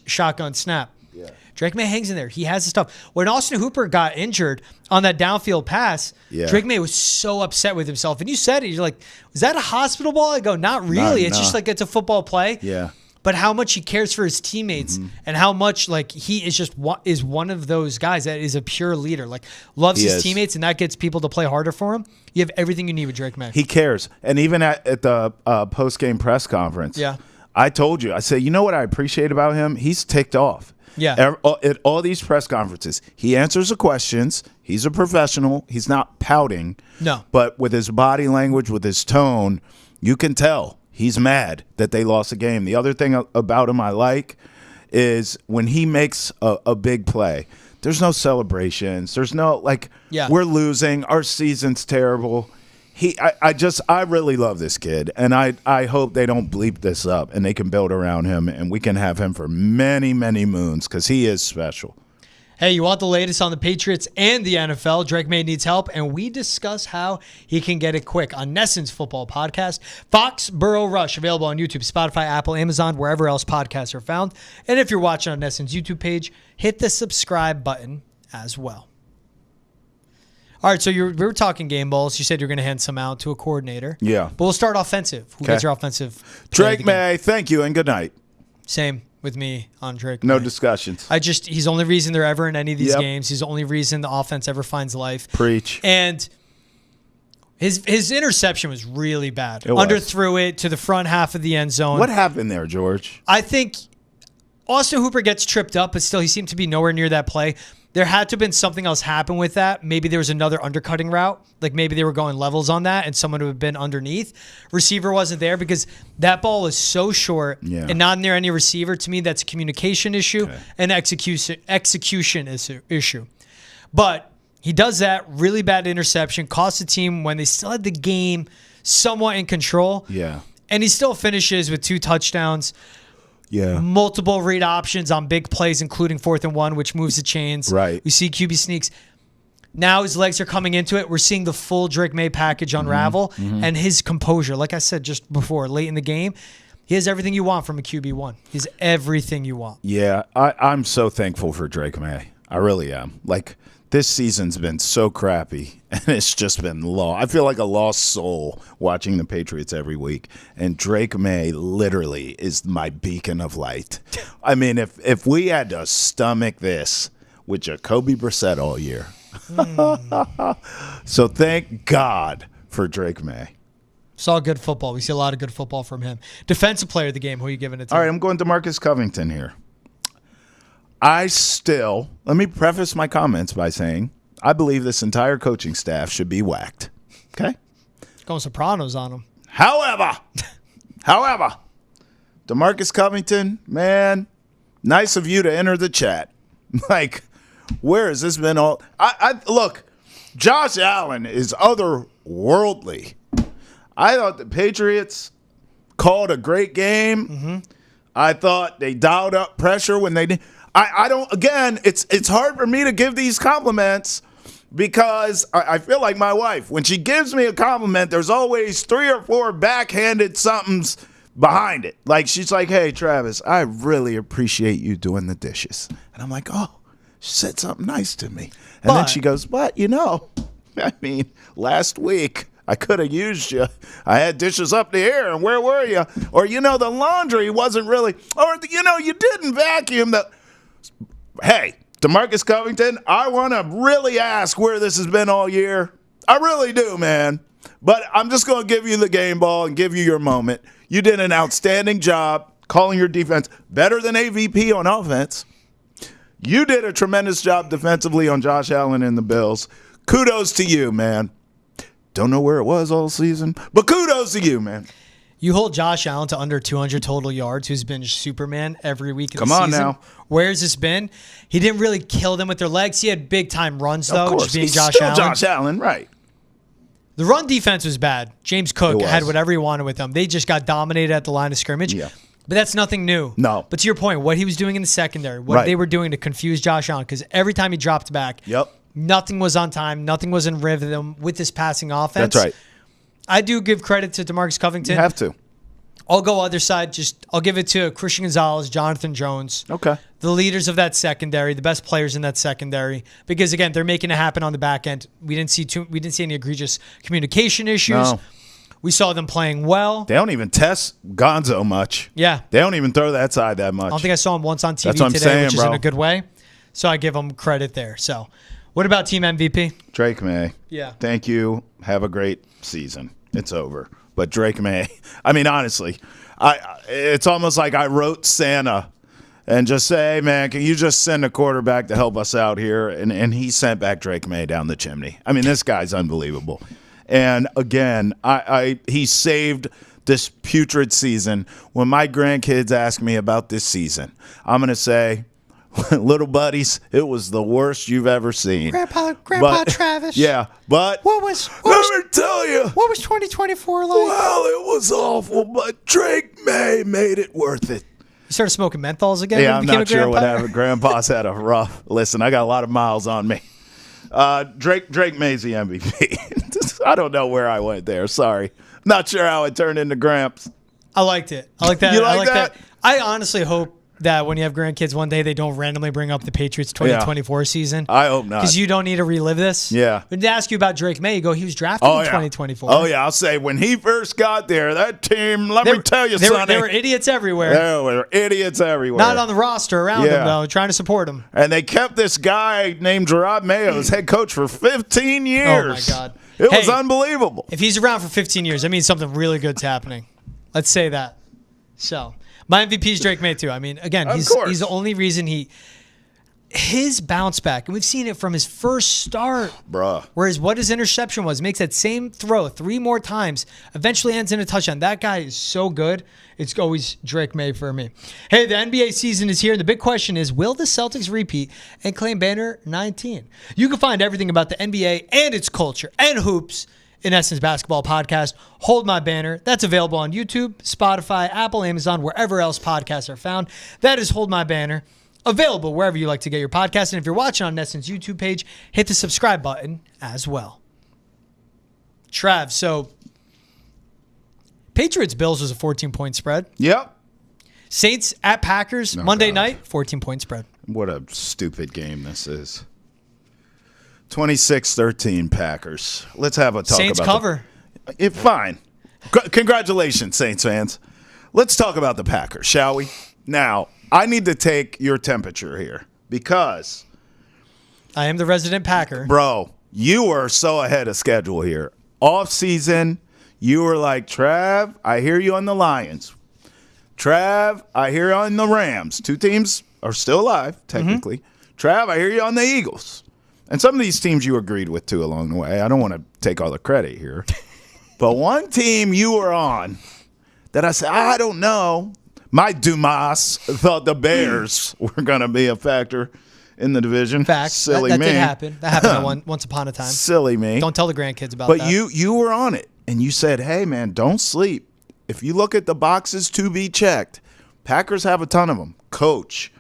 shotgun snap. Yeah. Drake Maye hangs in there. He has the stuff. When Austin Hooper got injured on that downfield pass, Drake Maye was so upset with himself. And you said it. You're like, was that a hospital ball? I go, not really. It's just it's a football play. Yeah. But how much he cares for his teammates and how much he is just is one of those guys that is a pure leader. Loves his teammates, and that gets people to play harder for him. You have everything you need with Drake Maye. He cares. And even at the post-game press conference, I told you, I said, you know what I appreciate about him? He's ticked off. Yeah. At all these press conferences, he answers the questions. He's a professional. He's not pouting. No. But with his body language, with his tone, you can tell. He's mad that they lost a game. The other thing about him I like is when he makes a big play, there's no celebrations. There's no, we're losing. Our season's terrible. I really love this kid, and I hope they don't bleep this up and they can build around him, and we can have him for many, many moons because he is special. Hey, you want the latest on the Patriots and the NFL? Drake Maye needs help, and we discuss how he can get it quick on Nesson's Football Podcast. Foxborough Rush, available on YouTube, Spotify, Apple, Amazon, wherever else podcasts are found. And if you're watching on Nesson's YouTube page, hit the subscribe button as well. All right, so we were talking game balls. You said you're going to hand some out to a coordinator. Yeah. But we'll start offensive. Who gets your offensive? Drake Maye, thank you and good night. Same with me on Drake. No discussions. He's the only reason they're ever in any of these games. He's the only reason the offense ever finds life. Preach. And his interception was really bad. It was. Underthrew it to the front half of the end zone. What happened there, George? I think Austin Hooper gets tripped up, but still he seemed to be nowhere near that play. There had to have been something else happen with that. Maybe there was another undercutting route. Like maybe they were going levels on that and someone would have been underneath. Receiver wasn't there because that ball was so short and not near any receiver. To me, that's a communication issue and execution issue. But he does that really bad interception, cost the team when they still had the game somewhat in control. Yeah. And he still finishes with 2 touchdowns. Yeah. Multiple read options on big plays, including 4th and 1, which moves the chains. Right. We see QB sneaks. Now his legs are coming into it. We're seeing the full Drake Maye package unravel and his composure. Like I said just before, late in the game, he has everything you want from a QB1. He's everything you want. Yeah, I'm so thankful for Drake Maye. I really am. Like, this season's been so crappy, and it's just been low. I feel like a lost soul watching the Patriots every week, and Drake Maye literally is my beacon of light. I mean, if we had to stomach this with Jacoby Brissett all year. So thank God for Drake Maye. Saw good football. We see a lot of good football from him. Defensive player of the game, who are you giving it to? All right, I'm going to Marcus Covington here. Let me preface my comments by saying I believe this entire coaching staff should be whacked. Okay? Going Sopranos on him. However, DeMarcus Covington, man, nice of you to enter the chat. Like, where has this been all? Look, Josh Allen is otherworldly. I thought the Patriots called a great game. I thought they dialed up pressure when they did. I don't. Again, it's hard for me to give these compliments because I feel like my wife. When she gives me a compliment, there's always 3 or 4 backhanded somethings behind it. Like she's like, "Hey, Travis, I really appreciate you doing the dishes," and I'm like, "Oh, she said something nice to me." And then she goes, "But I mean, last week." I could have used you. I had dishes up the air, and where were you? Or, the laundry wasn't really, or, you didn't vacuum the. Hey, DeMarcus Covington, I want to really ask where this has been all year. I really do, man. But I'm just going to give you the game ball and give you your moment. You did an outstanding job calling your defense better than AVP on offense. You did a tremendous job defensively on Josh Allen and the Bills. Kudos to you, man. Don't know where it was all season, but kudos to you, man. You hold Josh Allen to under 200 total yards, who's been Superman every week of the season. Come on season. now. Where's this been? He didn't really kill them with their legs. He had big-time runs, though, of course. just being He's Josh still Allen. Josh Allen, right. The run defense was bad. James Cook had whatever he wanted with them. They just got dominated at the line of scrimmage. Yeah. But that's nothing new. No. But to your point, what he was doing in the secondary, what they were doing to confuse Josh Allen, because every time he dropped back, nothing was on time, nothing was in rhythm with this passing offense. That's right. I do give credit to DeMarcus Covington. You have to. I'll go other side. I'll give it to Christian Gonzalez, Jonathan Jones. Okay. The leaders of that secondary, the best players in that secondary, because again, they're making it happen on the back end. We didn't see any egregious communication issues. No. We saw them playing well. They don't even test Gonzo much. Yeah. They don't even throw that side that much. I don't think I saw him once on TV That's what today, I'm saying, which is bro. in a good way. So I give him credit there. So, what about team MVP? Drake Maye. Yeah. Thank you. Have a great season. It's over. But Drake Maye, I mean, honestly, it's almost like I wrote Santa and just say, hey, man, can you just send a quarterback to help us out here? And he sent back Drake Maye down the chimney. I mean, this guy's unbelievable. And again, he saved this putrid season. When my grandkids ask me about this season, I'm going to say, little buddies, it was the worst you've ever seen. Grandpa Travis. Yeah, but let me tell you. What was 2024 like? Well, it was awful, but Drake Maye made it worth it. You started smoking menthols again? Yeah, I'm not sure what happened. Grandpa's had a rough. Listen, I got a lot of miles on me. Drake Maye's the MVP. I don't know where I went there. Sorry. Not sure how it turned into Gramps. I liked it. I like that. You like that? I honestly hope that when you have grandkids one day, they don't randomly bring up the Patriots 2024 season? I hope not. Because you don't need to relive this. Yeah. When they ask you about Drake May, you go, he was drafted in 2024. Oh, yeah. I'll say when he first got there, that team, let me tell you, Sonny. There were idiots everywhere. There were idiots everywhere. Not on the roster around him, though, trying to support him. And they kept this guy named Jerod Mayo as head coach for 15 years. Oh, my God. It was unbelievable. If he's around for 15 years, that means something really good's happening. Let's say that. So, my MVP is Drake May, too. I mean, again, he's the only reason his bounce back, and we've seen it from his first start, whereas what his interception was, makes that same throw 3 more times, eventually ends in a touchdown. That guy is so good. It's always Drake May for me. Hey, the NBA season is here, and the big question is, will the Celtics repeat and claim banner 19? You can find everything about the NBA and its culture and hoops in Essence Basketball Podcast. Hold My Banner. That's available on YouTube, Spotify, Apple, Amazon, wherever else podcasts are found. That is Hold My Banner. Available wherever you like to get your podcast. And if you're watching on Essence YouTube page, hit the subscribe button as well. Trav, so Patriots-Bills was a 14-point spread. Yep. Saints at Packers, Monday night, 14-point spread. What a stupid game this is. 26-13 Packers. Let's have a talk Saints about cover. Fine. Congratulations, Saints fans. Let's talk about the Packers, shall we? Now, I need to take your temperature here because I am the resident Packer. Bro, you are so ahead of schedule here. Off season, you were like, Trav, I hear you on the Lions. Trav, I hear you on the Rams. 2 teams are still alive, technically. Trav, I hear you on the Eagles. And some of these teams you agreed with, too, along the way. I don't want to take all the credit here. But one team you were on that I said, I don't know. My Dumas thought the Bears were going to be a factor in the division. Fact. Silly that me. Did happen. That happened once upon a time. Silly me. Don't tell the grandkids about that. that. But you were on it, and you said, hey, man, don't sleep. If you look at the boxes to be checked, Packers have a ton of them. Coach,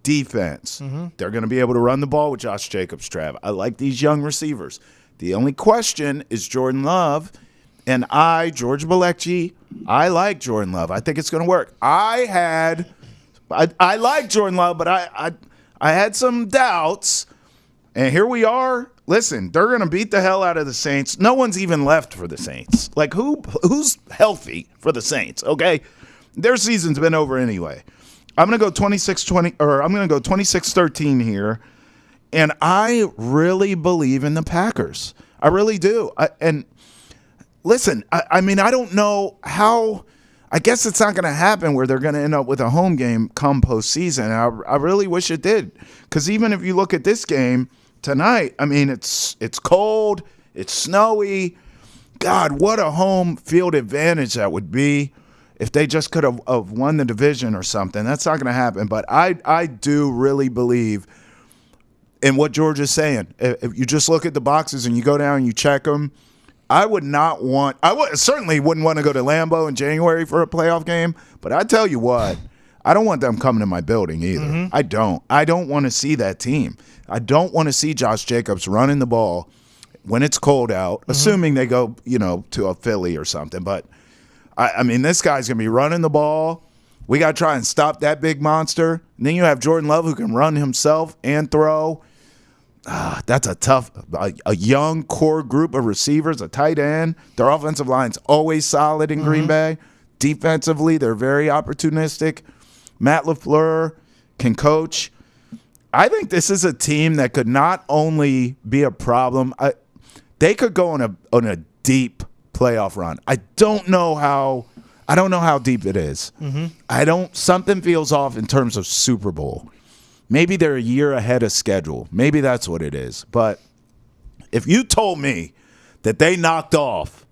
defense. They're going to be able to run the ball with Josh Jacobs, Trav. I like these young receivers. The only question is Jordan Love. And George Balekji, I like Jordan Love. I think it's going to work. I like Jordan Love, but I had some doubts. And here we are. Listen, they're going to beat the hell out of the Saints. No one's even left for the Saints. Like, who's healthy for the Saints, okay? Their season's been over anyway. I'm going to go 26-20, or I'm going to go 26-13 here. And I really believe in the Packers. I really do. Listen, I mean, I don't know how – I guess it's not going to happen where they're going to end up with a home game come postseason. I really wish it did because even if you look at this game tonight, I mean, it's cold, it's snowy. God, what a home field advantage that would be if they just could have won the division or something. That's not going to happen. But I do really believe in what George is saying. If you just look at the boxes and you go down and you check them, I certainly wouldn't want to go to Lambeau in January for a playoff game, but I tell you what, I don't want them coming to my building either. I don't want to see that team. I don't want to see Josh Jacobs running the ball when it's cold out, assuming they go, to a Philly or something. But, I mean, this guy's going to be running the ball. We got to try and stop that big monster. And then you have Jordan Love who can run himself and throw. That's a young core group of receivers, a tight end. Their offensive line's always solid in Green Bay. Defensively, they're very opportunistic. Matt LaFleur can coach. I think this is a team that could not only be a problem, they could go on a deep playoff run. I don't know how deep it is. Something feels off in terms of Super Bowl. Maybe they're a year ahead of schedule. Maybe that's what it is. But if you told me that they knocked off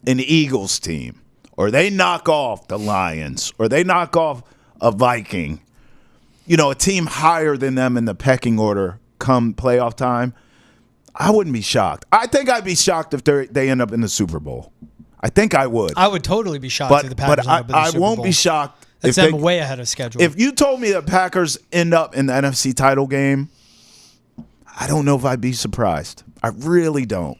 an Eagles team, or they knock off the Lions, or they knock off a Viking, a team higher than them in the pecking order come playoff time, I wouldn't be shocked. I think I'd be shocked if they end up in the Super Bowl. I think I would. I would totally be shocked if the Packers end up in the Super Bowl. I won't be shocked. That's them way ahead of schedule. If you told me that Packers end up in the NFC title game, I don't know if I'd be surprised. I really don't.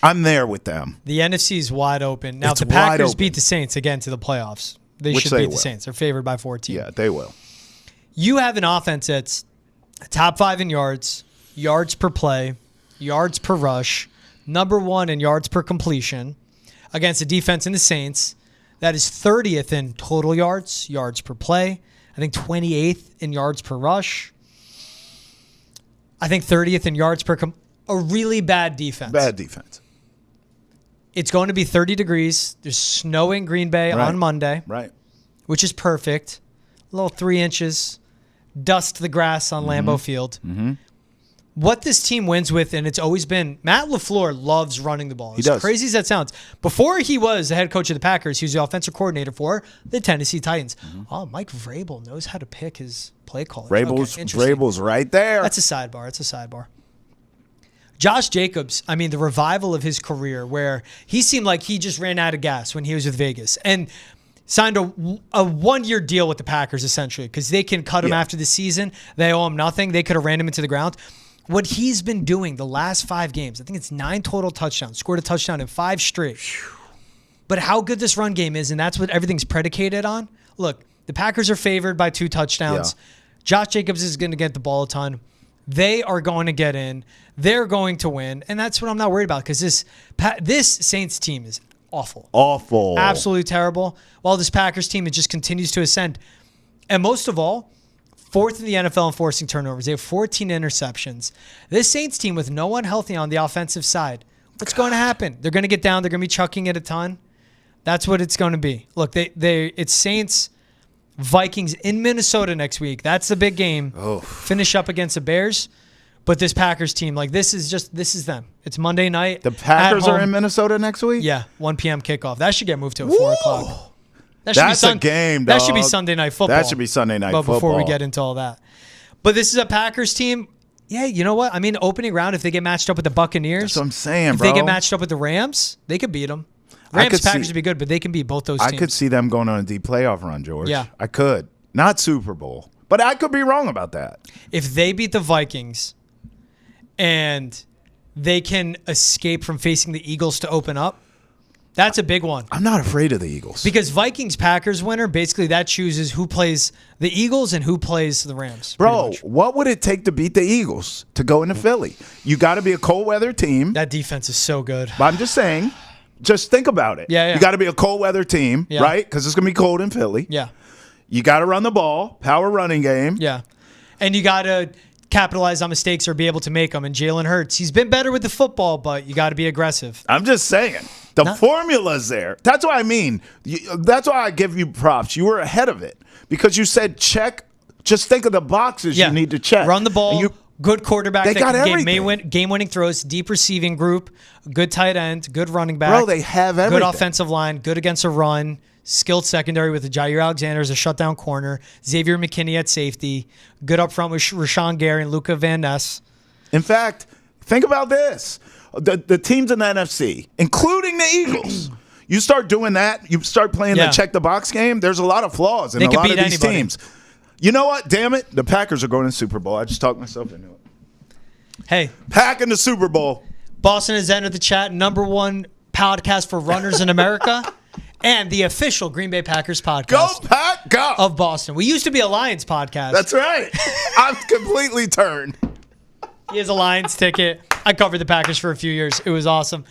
I'm there with them. The NFC is wide open. Now, if the Packers beat the Saints again to the playoffs, they Which should they beat will. the Saints. They're favored by 14. Yeah, they will. You have an offense that's top 5 in yards, yards per play, yards per rush, number 1 in yards per completion against a defense in the Saints that is 30th in total yards, yards per play. I think 28th in yards per rush. I think 30th in yards per a really bad defense. Bad defense. It's going to be 30 degrees. There's snow in Green Bay on Monday, Right. which is perfect. A little 3 inches. Dust the grass on Lambeau Field. Mm-hmm. What this team wins with, and it's always been, Matt LaFleur loves running the ball. He does. Crazy as that sounds. Before he was the head coach of the Packers, he was the offensive coordinator for the Tennessee Titans. Oh, Mike Vrabel knows how to pick his play callers. Vrabel's right there. That's a sidebar. Josh Jacobs, I mean, the revival of his career where he seemed like he just ran out of gas when he was with Vegas and signed a 1-year deal with the Packers, essentially, because they can cut him after the season. They owe him nothing. They could have ran him into the ground. What he's been doing the last 5 games, I think it's 9 total touchdowns, scored a touchdown in 5 straight. But how good this run game is, and that's what everything's predicated on. Look, the Packers are favored by 2 touchdowns. Yeah. Josh Jacobs is going to get the ball a ton. They are going to get in. They're going to win. And that's what I'm not worried about because this Saints team is awful. Awful. Absolutely terrible. While this Packers team, it just continues to ascend. And most of all, 4th in the NFL in forcing turnovers. They have 14 interceptions. This Saints team with no one healthy on the offensive side, what's going to happen? They're going to get down. They're going to be chucking it a ton. That's what it's going to be. Look, it's Saints, Vikings in Minnesota next week. That's the big game. Oh. Finish up against the Bears. But this Packers team, this is them. It's Monday night. The Packers are in Minnesota next week? Yeah, 1 p.m. kickoff. That should get moved to 4 o'clock. That's a game, dog. That should be Sunday Night Football. That should be Sunday Night Football. But before we get into all that. But this is a Packers team. Yeah, you know what? I mean, opening round, if they get matched up with the Buccaneers. That's what I'm saying, if bro. they get matched up with the Rams, they could beat them. Packers would be good, but they can beat both those teams. I could see them going on a deep playoff run, George. Yeah. I could. Not Super Bowl. But I could be wrong about that. If they beat the Vikings and they can escape from facing the Eagles to open up, that's a big one. I'm not afraid of the Eagles. Because Vikings-Packers winner, basically that chooses who plays the Eagles and who plays the Rams. Bro, what would it take to beat the Eagles to go into Philly? You got to be a cold weather team. That defense is so good. But I'm just saying, just think about it. Yeah. You got to be a cold weather team, right? Because it's going to be cold in Philly. Yeah. You got to run the ball, power running game. Yeah. And you got to capitalize on mistakes or be able to make them. And Jalen Hurts, he's been better with the football, but you got to be aggressive. I'm just saying. The formula's there. That's what I mean. That's why I give you props. You were ahead of it because you said check. Just think of the boxes you need to check. Run the ball. Good quarterback. They got everything. Game-winning throws, deep receiving group, good tight end, good running back. Bro, they have everything. Good offensive line, good against a run, skilled secondary with Jair Alexander as a shutdown corner, Xavier McKinney at safety, good up front with Rashawn Gary and Luka Van Ness. In fact, think about this. The teams in the NFC, including the Eagles, you start doing that, you start playing the check-the-box game, there's a lot of flaws in a lot of these teams. You know what? Damn it. The Packers are going to the Super Bowl. I just talked myself into it. Hey. Pack in the Super Bowl. Boston has entered the chat. #1 podcast for runners in America. And the official Green Bay Packers podcast. Go, Pack, go. Of Boston. We used to be a Lions podcast. That's right. I've completely turned. He has a Lions ticket. I covered the Packers for a few years. It was awesome.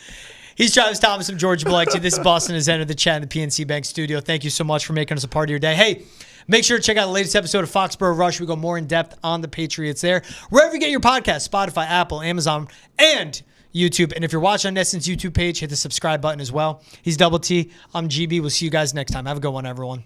He's Travis Thomas and George Balekji. This is Boston has entered the chat in the PNC Bank studio. Thank you so much for making us a part of your day. Hey, make sure to check out the latest episode of Foxborough Rush. We go more in depth on the Patriots there. Wherever you get your podcasts, Spotify, Apple, Amazon, and YouTube. And if you're watching on Neston's YouTube page, hit the subscribe button as well. He's Double T. I'm GB. We'll see you guys next time. Have a good one, everyone.